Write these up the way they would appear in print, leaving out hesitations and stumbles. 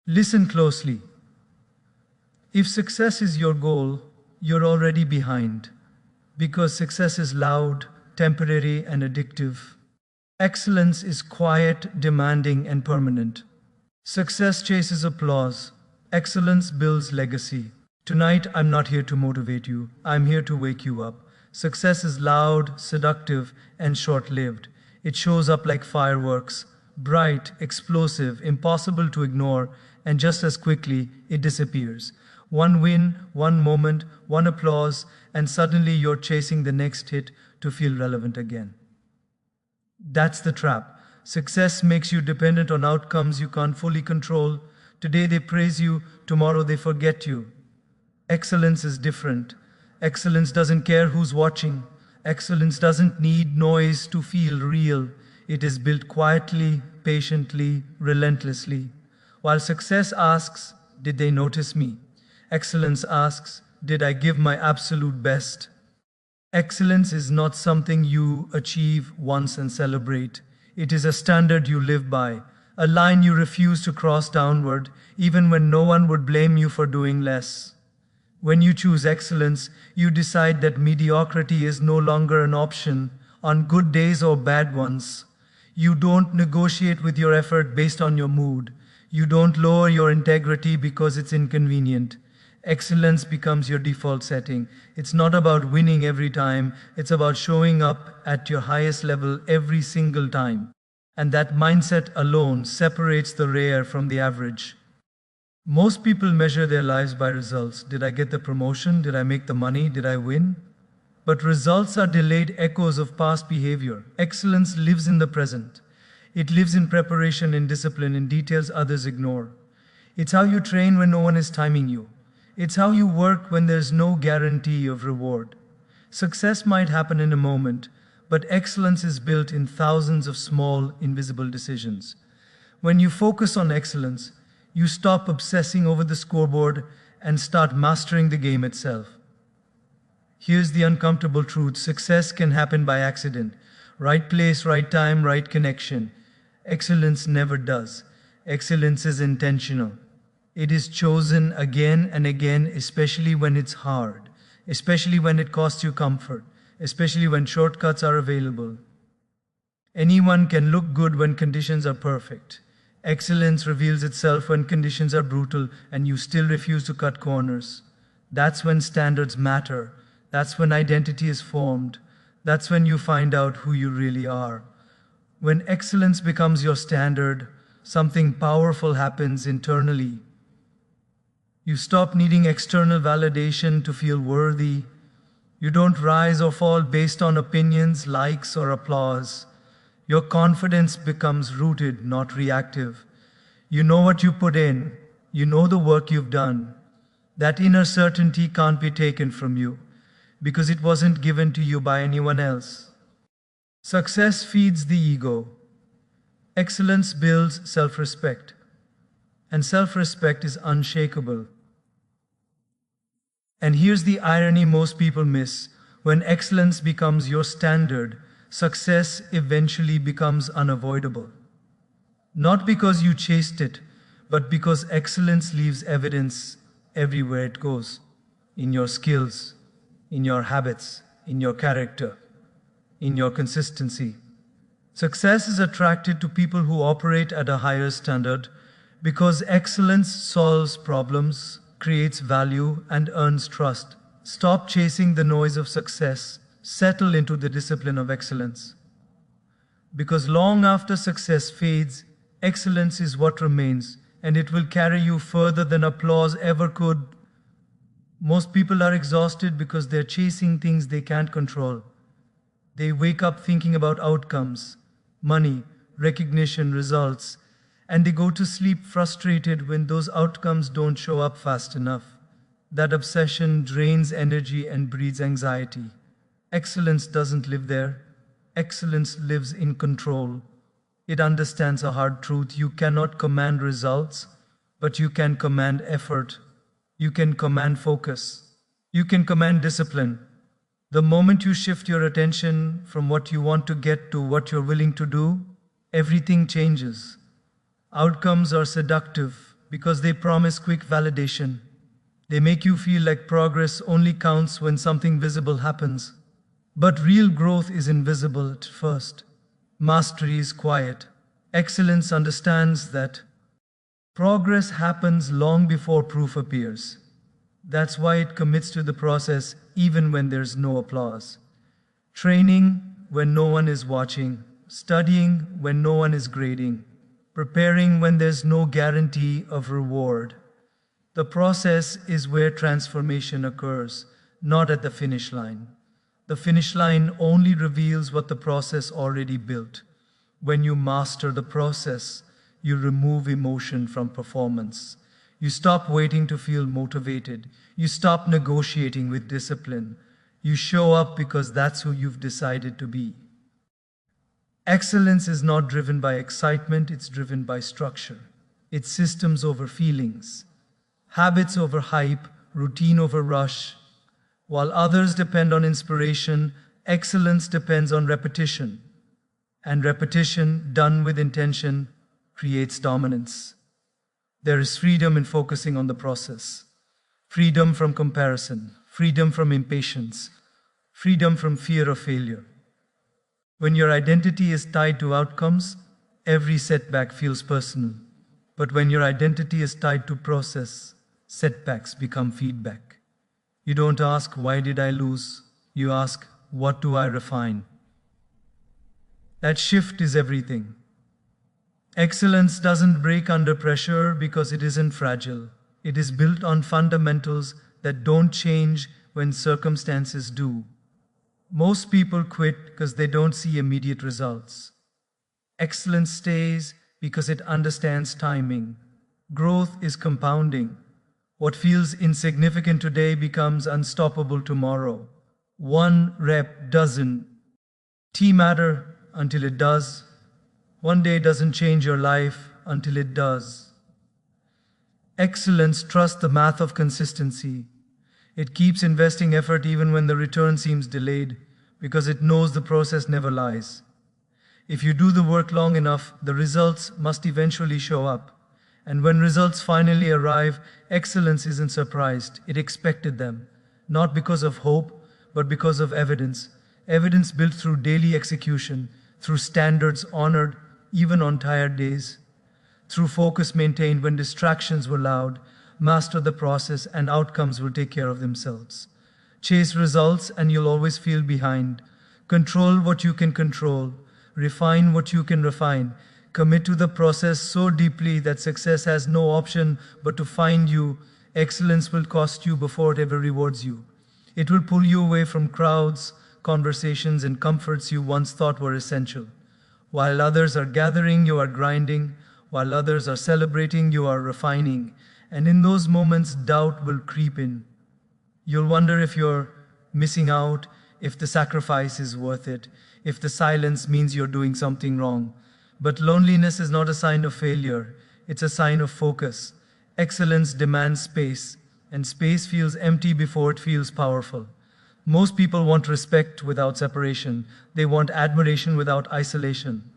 Listen closely. If success is your goal, you're already behind. Because success is loud, temporary, and addictive. Excellence is quiet, demanding, and permanent. Success chases applause. Excellence builds legacy. Tonight, I'm not here to motivate you. I'm here to wake you up. Success is loud, seductive, and short lived. It shows up like fireworks, bright, explosive, impossible to ignore, and just as quickly, it disappears. One win, one moment, one applause, and suddenly you're chasing the next hit to feel relevant again. That's the trap. Success makes you dependent on outcomes you can't fully control. Today they praise you, tomorrow they forget you. Excellence is different. Excellence doesn't care who's watching. Excellence doesn't need noise to feel real. It is built quietly, patiently, relentlessly. While success asks, did they notice me? Excellence asks, did I give my absolute best? Excellence is not something you achieve once and celebrate. It is a standard you live by, a line you refuse to cross downward, even when no one would blame you for doing less. When you choose excellence, you decide that mediocrity is no longer an option, on good days or bad ones. You don't negotiate with your effort based on your mood. You don't lower your integrity because it's inconvenient. Excellence becomes your default setting. It's not about winning every time, it's about showing up at your highest level every single time. And that mindset alone separates the rare from the average. Most people measure their lives by results. Did I get the promotion? Did I make the money? Did I win? But results are delayed echoes of past behavior. Excellence lives in the present. It lives in preparation, in discipline, in details others ignore. It's how you train when no one is timing you. It's how you work when there's no guarantee of reward. Success might happen in a moment, but excellence is built in thousands of small, invisible decisions. When you focus on excellence, you stop obsessing over the scoreboard and start mastering the game itself. Here's the uncomfortable truth. Success can happen by accident. Right place, right time, right connection. Excellence never does. Excellence is intentional. It is chosen again and again, especially when it's hard, especially when it costs you comfort, especially when shortcuts are available. Anyone can look good when conditions are perfect. Excellence reveals itself when conditions are brutal and you still refuse to cut corners. That's when standards matter. That's when identity is formed. That's when you find out who you really are. When excellence becomes your standard, something powerful happens internally. You stop needing external validation to feel worthy. You don't rise or fall based on opinions, likes, or applause. Your confidence becomes rooted, not reactive. You know what you put in. You know the work you've done. That inner certainty can't be taken from you because it wasn't given to you by anyone else. Success feeds the ego. Excellence builds self-respect. And self-respect is unshakable. And here's the irony most people miss. When excellence becomes your standard, success eventually becomes unavoidable. Not because you chased it, but because excellence leaves evidence everywhere it goes. In your skills, in your habits, in your character, in your consistency. Success is attracted to people who operate at a higher standard because excellence solves problems, creates value, and earns trust. Stop chasing the noise of success. Settle into the discipline of excellence. Because long after success fades, excellence is what remains, and it will carry you further than applause ever could. Most people are exhausted because they're chasing things they can't control. They wake up thinking about outcomes, money, recognition, results, and they go to sleep frustrated when those outcomes don't show up fast enough. That obsession drains energy and breeds anxiety. Excellence doesn't live there. Excellence lives in control. It understands a hard truth. You cannot command results, but you can command effort. You can command focus. You can command discipline. The moment you shift your attention from what you want to get to what you're willing to do, everything changes. Outcomes are seductive, because they promise quick validation. They make you feel like progress only counts when something visible happens. But real growth is invisible at first. Mastery is quiet. Excellence understands that progress happens long before proof appears. That's why it commits to the process even when there's no applause. Training when no one is watching, studying when no one is grading, preparing when there's no guarantee of reward. The process is where transformation occurs, not at the finish line. The finish line only reveals what the process already built. When you master the process, you remove emotion from performance. You stop waiting to feel motivated. You stop negotiating with discipline. You show up because that's who you've decided to be. Excellence is not driven by excitement, it's driven by structure. It's systems over feelings, habits over hype, routine over rush. While others depend on inspiration, excellence depends on repetition. And repetition, done with intention, creates dominance. There is freedom in focusing on the process. Freedom from comparison, freedom from impatience, freedom from fear of failure. When your identity is tied to outcomes, every setback feels personal. But when your identity is tied to process, setbacks become feedback. You don't ask, why did I lose? You ask, what do I refine? That shift is everything. Excellence doesn't break under pressure because it isn't fragile. It is built on fundamentals that don't change when circumstances do. Most people quit because they don't see immediate results. Excellence stays because it understands timing. Growth is compounding. What feels insignificant today becomes unstoppable tomorrow. One rep doesn't matter until it does. One day doesn't change your life until it does. Excellence trusts the math of consistency. It keeps investing effort even when the return seems delayed, because it knows the process never lies. If you do the work long enough, the results must eventually show up. And when results finally arrive, excellence isn't surprised. It expected them, not because of hope, but because of evidence. Evidence built through daily execution, through standards honored even on tired days, through focus maintained when distractions were loud. Master the process and outcomes will take care of themselves. Chase results and you'll always feel behind. Control what you can control. Refine what you can refine. Commit to the process so deeply that success has no option but to find you. Excellence will cost you before it ever rewards you. It will pull you away from crowds, conversations, and comforts you once thought were essential. While others are gathering, you are grinding. While others are celebrating, you are refining. And in those moments, doubt will creep in. You'll wonder if you're missing out, if the sacrifice is worth it, if the silence means you're doing something wrong. But loneliness is not a sign of failure. It's a sign of focus. Excellence demands space, and space feels empty before it feels powerful. Most people want respect without separation. They want admiration without isolation.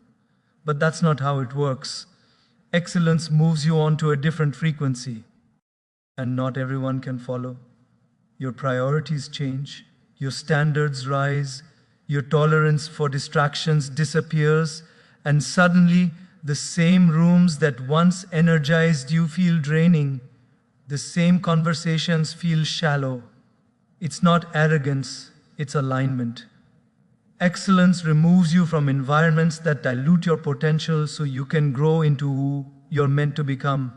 But that's not how it works. Excellence moves you on to a different frequency, and not everyone can follow. Your priorities change, your standards rise, your tolerance for distractions disappears, and suddenly the same rooms that once energized you feel draining. The same conversations feel shallow. It's not arrogance, it's alignment. Excellence removes you from environments that dilute your potential so you can grow into who you're meant to become.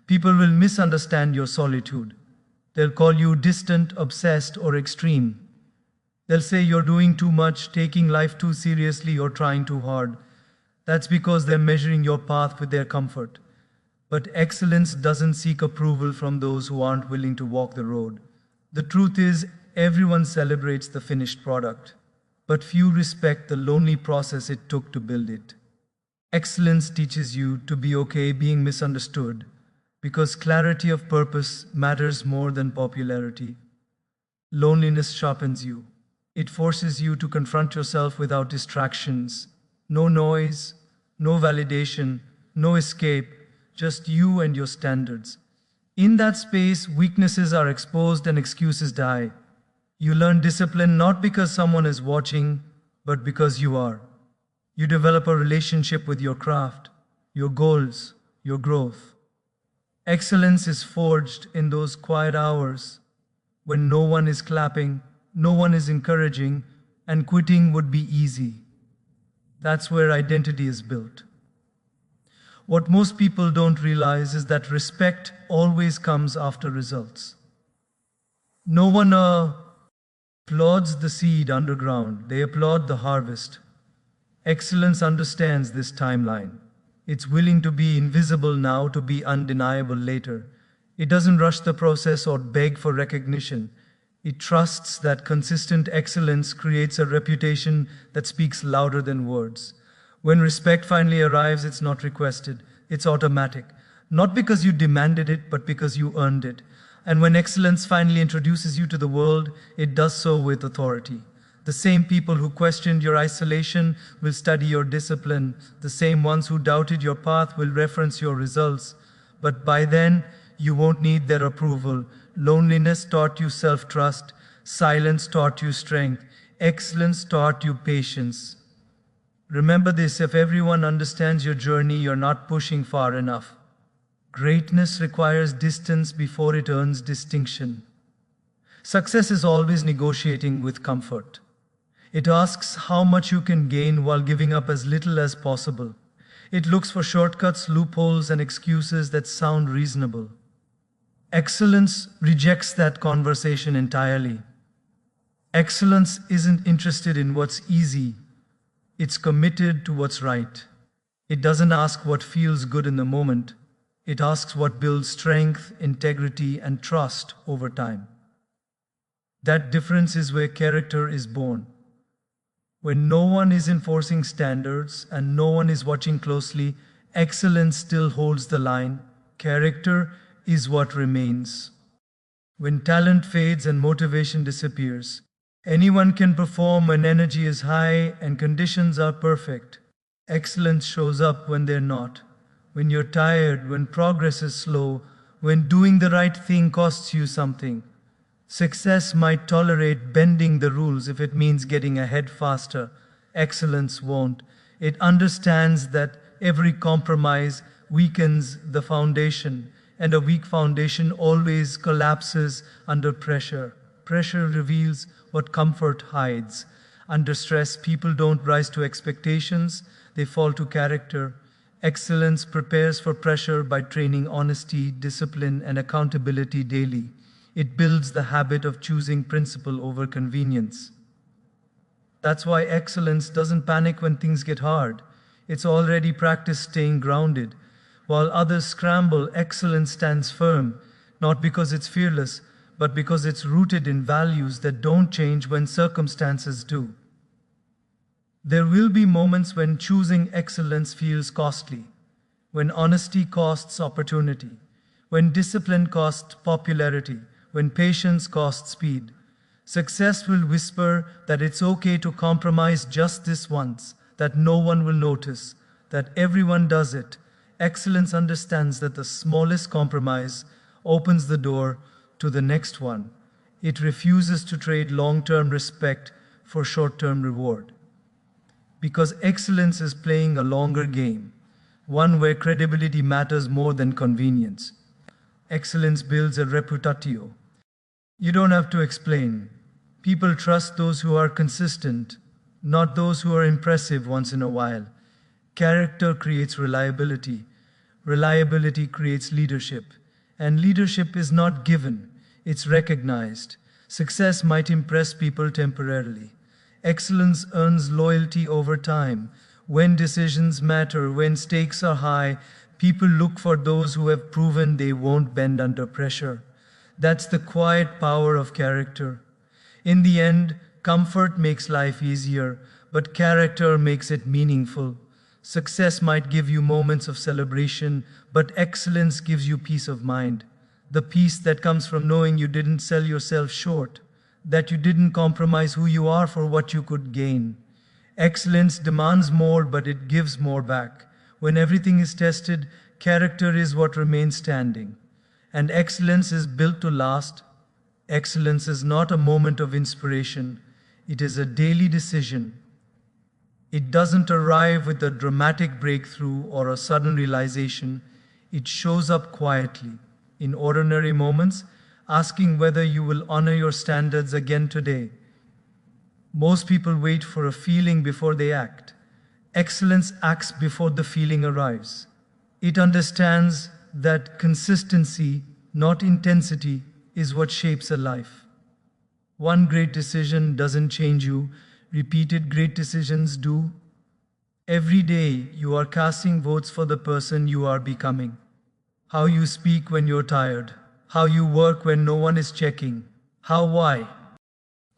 People will misunderstand your solitude. They'll call you distant, obsessed, or extreme. They'll say you're doing too much, taking life too seriously, or trying too hard. That's because they're measuring your path with their comfort. But excellence doesn't seek approval from those who aren't willing to walk the road. The truth is, everyone celebrates the finished product, but few respect the lonely process it took to build it. Excellence teaches you to be okay being misunderstood, because clarity of purpose matters more than popularity. Loneliness sharpens you. It forces you to confront yourself without distractions. No noise, no validation, no escape, just you and your standards. In that space, weaknesses are exposed and excuses die. You learn discipline not because someone is watching, but because you are. You develop a relationship with your craft, your goals, your growth. Excellence is forged in those quiet hours when no one is clapping, no one is encouraging, and quitting would be easy. That's where identity is built. What most people don't realize is that respect always comes after results. No one applauds the seed underground, they applaud the harvest. Excellence understands this timeline. It's willing to be invisible now to be undeniable later. It doesn't rush the process or beg for recognition. It trusts that consistent excellence creates a reputation that speaks louder than words. When respect finally arrives, it's not requested, it's automatic. Not because you demanded it, but because you earned it. And when excellence finally introduces you to the world, it does so with authority. The same people who questioned your isolation will study your discipline. The same ones who doubted your path will reference your results. But by then, you won't need their approval. Loneliness taught you self-trust. Silence taught you strength. Excellence taught you patience. Remember this, if everyone understands your journey, you're not pushing far enough. Greatness requires distance before it earns distinction. Success is always negotiating with comfort. It asks how much you can gain while giving up as little as possible. It looks for shortcuts, loopholes, and excuses that sound reasonable. Excellence rejects that conversation entirely. Excellence isn't interested in what's easy. It's committed to what's right. It doesn't ask what feels good in the moment. It asks what builds strength, integrity, and trust over time. That difference is where character is born. When no one is enforcing standards and no one is watching closely, excellence still holds the line. Character is what remains. When talent fades and motivation disappears, anyone can perform when energy is high and conditions are perfect. Excellence shows up when they're not. When you're tired, when progress is slow, when doing the right thing costs you something. Success might tolerate bending the rules if it means getting ahead faster. Excellence won't. It understands that every compromise weakens the foundation, and a weak foundation always collapses under pressure. Pressure reveals what comfort hides. Under stress, people don't rise to expectations, they fall to character. Excellence prepares for pressure by training honesty, discipline, and accountability daily. It builds the habit of choosing principle over convenience. That's why excellence doesn't panic when things get hard. It's already practiced staying grounded. While others scramble, excellence stands firm, not because it's fearless, but because it's rooted in values that don't change when circumstances do. There will be moments when choosing excellence feels costly, when honesty costs opportunity, when discipline costs popularity, when patience costs speed. Success will whisper that it's okay to compromise just this once, that no one will notice, that everyone does it. Excellence understands that the smallest compromise opens the door to the next one. It refuses to trade long-term respect for short-term reward. Because excellence is playing a longer game, one where credibility matters more than convenience. Excellence builds a reputatio. You don't have to explain. People trust those who are consistent, not those who are impressive once in a while. Character creates reliability. Reliability creates leadership. And leadership is not given, it's recognized. Success might impress people temporarily. Excellence earns loyalty over time. When decisions matter, when stakes are high, people look for those who have proven they won't bend under pressure. That's the quiet power of character. In the end, comfort makes life easier, but character makes it meaningful. Success might give you moments of celebration, but excellence gives you peace of mind. The peace that comes from knowing you didn't sell yourself short, that you didn't compromise who you are for what you could gain. Excellence demands more, but it gives more back. When everything is tested, character is what remains standing. And excellence is built to last. Excellence is not a moment of inspiration, it is a daily decision. It doesn't arrive with a dramatic breakthrough or a sudden realization. It shows up quietly, in ordinary moments, asking whether you will honor your standards again today. Most people wait for a feeling before they act. Excellence acts before the feeling arrives. It understands that consistency, not intensity, is what shapes a life. One great decision doesn't change you, repeated great decisions do. Every day you are casting votes for the person you are becoming. How you speak when you're tired, how you work when no one is checking, why.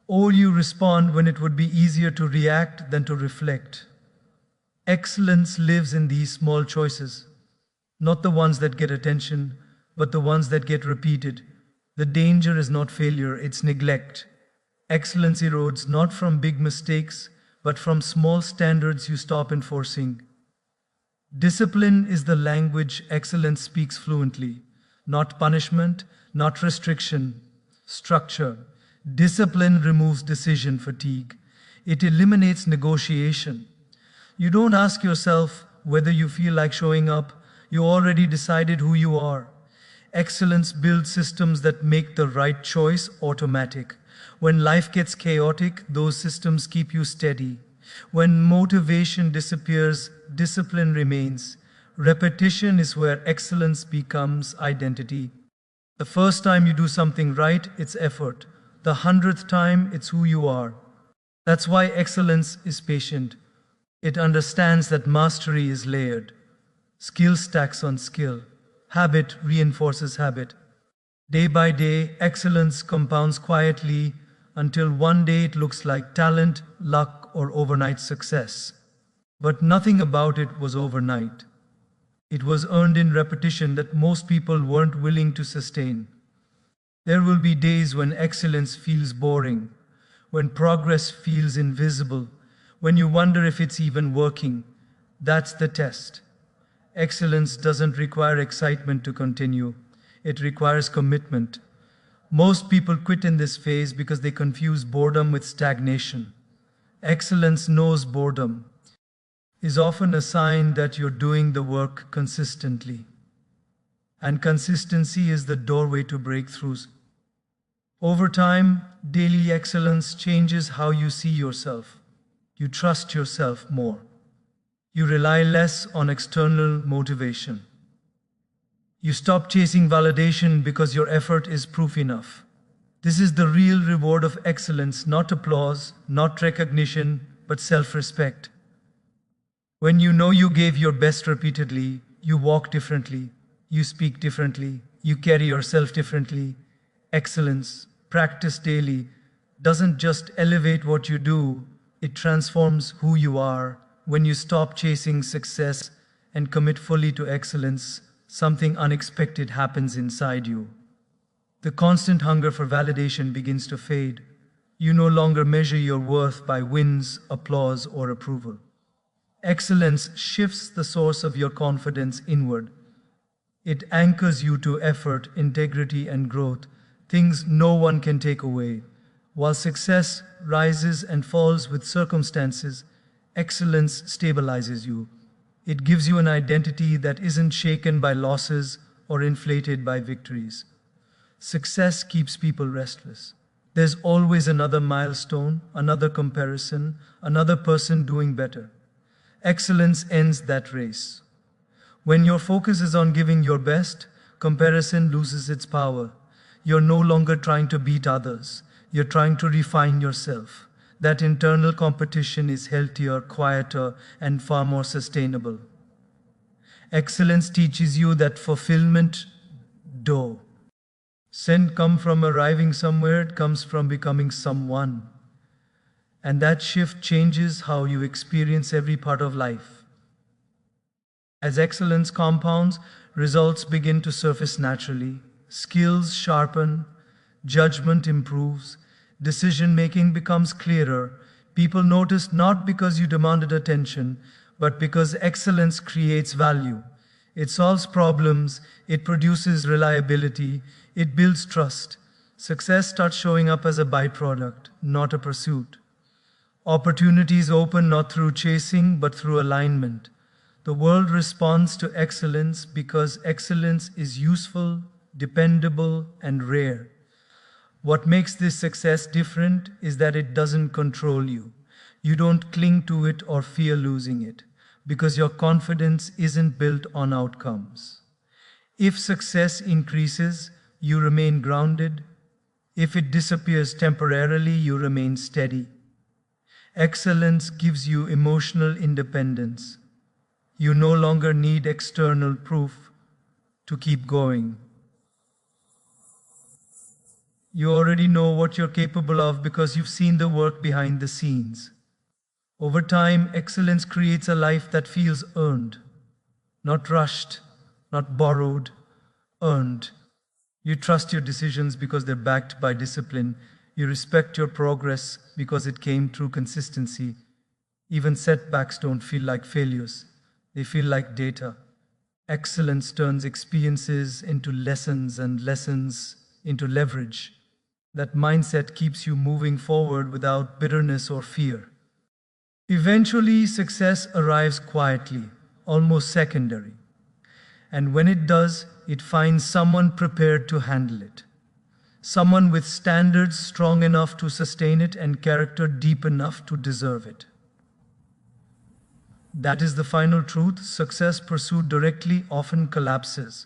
Or you respond when it would be easier to react than to reflect. Excellence lives in these small choices, not the ones that get attention, but the ones that get repeated. The danger is not failure, it's neglect. Excellence erodes not from big mistakes, but from small standards you stop enforcing. Discipline is the language excellence speaks fluently, not punishment, not restriction, structure. Discipline removes decision fatigue. It eliminates negotiation. You don't ask yourself whether you feel like showing up, you already decided who you are. Excellence builds systems that make the right choice automatic. When life gets chaotic, those systems keep you steady. When motivation disappears, discipline remains. Repetition is where excellence becomes identity. The first time you do something right, it's effort. The 100th time, it's who you are. That's why excellence is patient. It understands that mastery is layered. Skill stacks on skill. Habit reinforces habit. Day by day, excellence compounds quietly until one day it looks like talent, luck, or overnight success. But nothing about it was overnight. It was earned in repetition that most people weren't willing to sustain. There will be days when excellence feels boring, when progress feels invisible, when you wonder if it's even working. That's the test. Excellence doesn't require excitement to continue. It requires commitment. Most people quit in this phase because they confuse boredom with stagnation. Excellence knows boredom is often a sign that you're doing the work consistently. And consistency is the doorway to breakthroughs. Over time, daily excellence changes how you see yourself. You trust yourself more. You rely less on external motivation. You stop chasing validation because your effort is proof enough. This is the real reward of excellence, not applause, not recognition, but self-respect. When you know you gave your best repeatedly, you walk differently, you speak differently, you carry yourself differently. Excellence, practiced daily, doesn't just elevate what you do, it transforms who you are. When you stop chasing success and commit fully to excellence, something unexpected happens inside you. The constant hunger for validation begins to fade. You no longer measure your worth by wins, applause, or approval. Excellence shifts the source of your confidence inward. It anchors you to effort, integrity, and growth, things no one can take away. While success rises and falls with circumstances, excellence stabilizes you. It gives you an identity that isn't shaken by losses or inflated by victories. Success keeps people restless. There's always another milestone, another comparison, another person doing better. Excellence ends that race. When your focus is on giving your best, comparison loses its power. You're no longer trying to beat others. You're trying to refine yourself. That internal competition is healthier, quieter, and far more sustainable. Excellence teaches you that fulfillment doesn't come from arriving somewhere, it comes from becoming someone. And that shift changes how you experience every part of life. As excellence compounds, results begin to surface naturally. Skills sharpen, judgment improves, decision-making becomes clearer. People notice not because you demanded attention, but because excellence creates value. It solves problems, it produces reliability, it builds trust. Success starts showing up as a byproduct, not a pursuit. Opportunities open not through chasing, but through alignment. The world responds to excellence because excellence is useful, dependable, and rare. What makes this success different is that it doesn't control you. You don't cling to it or fear losing it, because your confidence isn't built on outcomes. If success increases, you remain grounded. If it disappears temporarily, you remain steady. Excellence gives you emotional independence. You no longer need external proof to keep going. You already know what you're capable of because you've seen the work behind the scenes. Over time, excellence creates a life that feels earned, not rushed, not borrowed, earned. You trust your decisions because they're backed by discipline. You respect your progress because it came through consistency. Even setbacks don't feel like failures, they feel like data. Excellence turns experiences into lessons and lessons into leverage. That mindset keeps you moving forward without bitterness or fear. Eventually, success arrives quietly, almost secondary. And when it does, it finds someone prepared to handle it. Someone with standards strong enough to sustain it and character deep enough to deserve it. That is the final truth. Success pursued directly often collapses.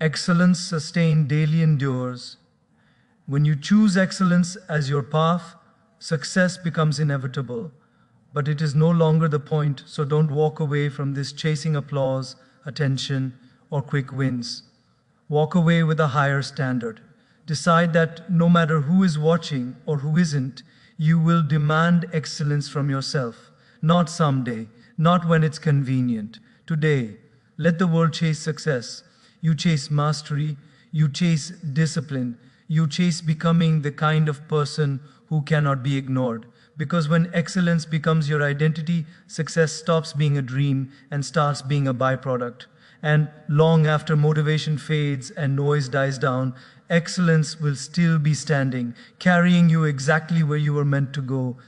Excellence sustained daily endures. When you choose excellence as your path, success becomes inevitable. But it is no longer the point, so don't walk away from this chasing applause, attention, or quick wins. Walk away with a higher standard. Decide that no matter who is watching or who isn't, you will demand excellence from yourself. Not someday, not when it's convenient. Today, let the world chase success. You chase mastery, you chase discipline, you chase becoming the kind of person who cannot be ignored. Because when excellence becomes your identity, success stops being a dream and starts being a byproduct. And long after motivation fades and noise dies down, excellence will still be standing, carrying you exactly where you were meant to go.